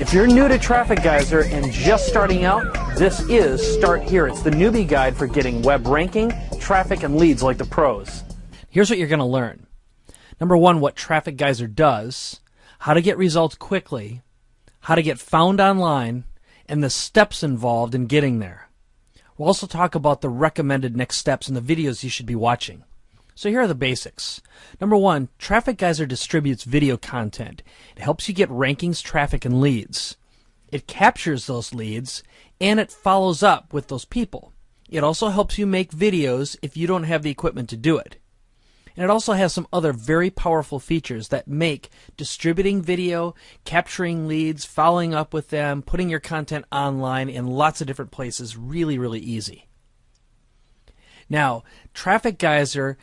If you're new to Traffic Geyser and just starting out, this is Start Here. It's the newbie guide for getting web ranking, traffic, and leads like the pros. Here's what you're going to learn. Number one, what Traffic Geyser does, how to get results quickly, how to get found online, and the steps involved in getting there. We'll also talk about the recommended next steps and the videos you should be watching. So here are the basics. Number one, Traffic Geyser distributes video content. It helps you get rankings, traffic, and leads. It captures those leads, and it follows up with those people. It also helps you make videos if you don't have the equipment to do it. And it also has some other very powerful features that make distributing video, capturing leads, following up with them, putting your content online in lots of different places really, really easy. Now, Traffic Geyser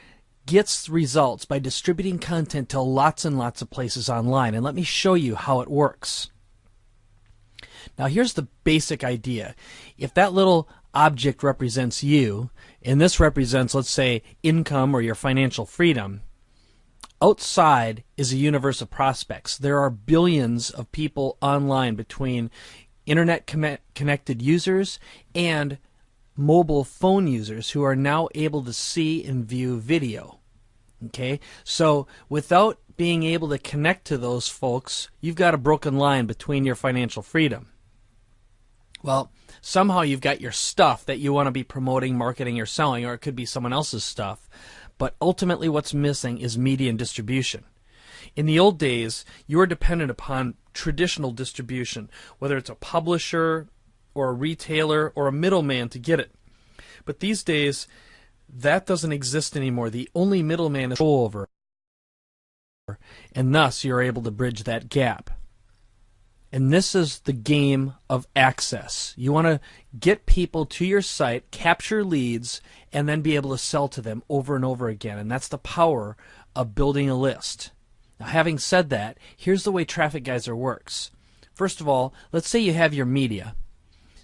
gets results by distributing content to lots and lots of places online, and let me show you how it works. Now here's the basic idea. If that little object represents you, and this represents, let's say, income or your financial freedom, outside is a universe of prospects. There are billions of people online between internet connected users and mobile phone users who are now able to see and view video. Okay, so without being able to connect to those folks, you've got a broken line between your financial freedom. Well, somehow you've got your stuff that you want to be promoting, marketing, or selling, or it could be someone else's stuff, but ultimately what's missing is media and distribution. In the old days, you were dependent upon traditional distribution, whether it's a publisher or a retailer or a middleman to get it. But these days, that doesn't exist anymore. The only middleman is control over it, and thus you're able to bridge that gap. And this is the game of access. You want to get people to your site, capture leads, and then be able to sell to them over and over again. And that's the power of building a list. Now, having said that, here's the way Traffic Geyser works. First of all, let's say you have your media.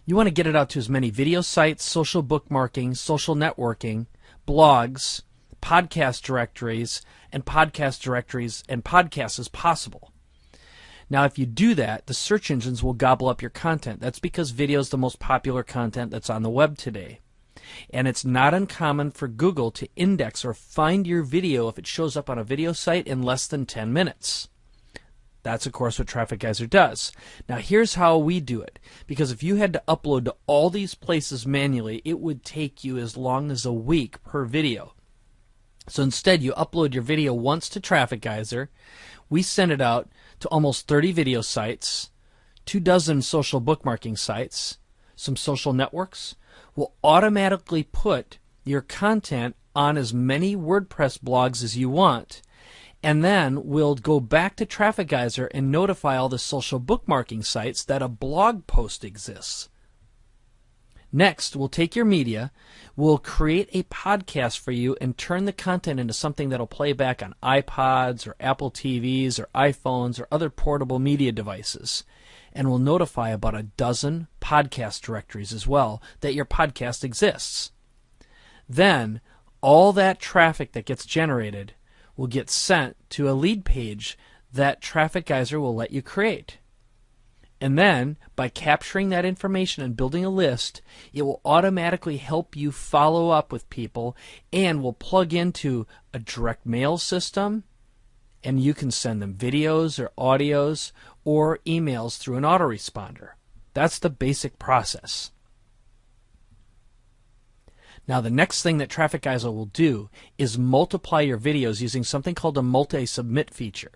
You want to get it out to as many video sites, social bookmarking, social networking, blogs, podcast directories, and podcasts as possible. Now, if you do that, the search engines will gobble up your content. That's because video is the most popular content that's on the web today. And it's not uncommon for Google to index or find your video if it shows up on a video site in less than 10 minutes. That's, of course, what Traffic Geyser does. Now, here's how we do it. Because if you had to upload to all these places manually, it would take you as long as a week per video. So instead, you upload your video once to Traffic Geyser. We send it out to almost 30 video sites, 24 social bookmarking sites, some social networks. We'll automatically put your content on as many WordPress blogs as you want. And then we'll go back to Traffic Geyser and notify all the social bookmarking sites that a blog post exists. Next, we'll take your media, we'll create a podcast for you and turn the content into something that'll play back on iPods or Apple TVs or iPhones or other portable media devices. And we'll notify about a dozen podcast directories as well that your podcast exists. Then, all that traffic that gets generated will get sent to a lead page that Traffic Geyser will let you create. And then, by capturing that information and building a list, it will automatically help you follow up with people and will plug into a direct mail system, and you can send them videos or audios or emails through an autoresponder. That's the basic process. Now, the next thing that Traffic Geyser will do is multiply your videos using something called a multi-submit feature.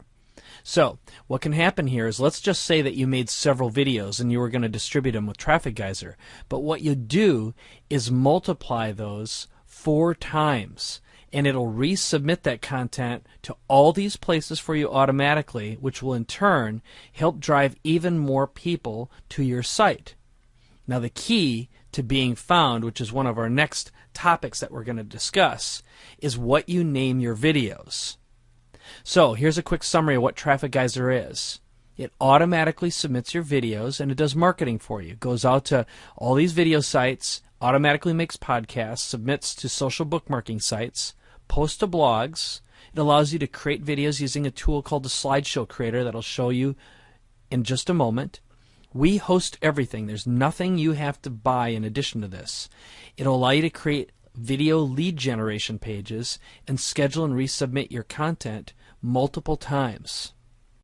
So, what can happen here is, let's just say that you made several videos and you were going to distribute them with Traffic Geyser. But what you do is multiply those 4 times, and it'll resubmit that content to all these places for you automatically, which will in turn help drive even more people to your site. Now, the key to being found, which is one of our next topics that we're going to discuss, is what you name your videos. So here's a quick summary of what Traffic Geyser is. It automatically submits your videos, and it does marketing for you. It goes out to all these video sites, automatically makes podcasts, submits to social bookmarking sites, posts to blogs. It allows you to create videos using a tool called the Slideshow Creator that I'll show you in just a moment. We host everything. There's nothing you have to buy in addition to this. It'll allow you to create video lead generation pages and schedule and resubmit your content multiple times.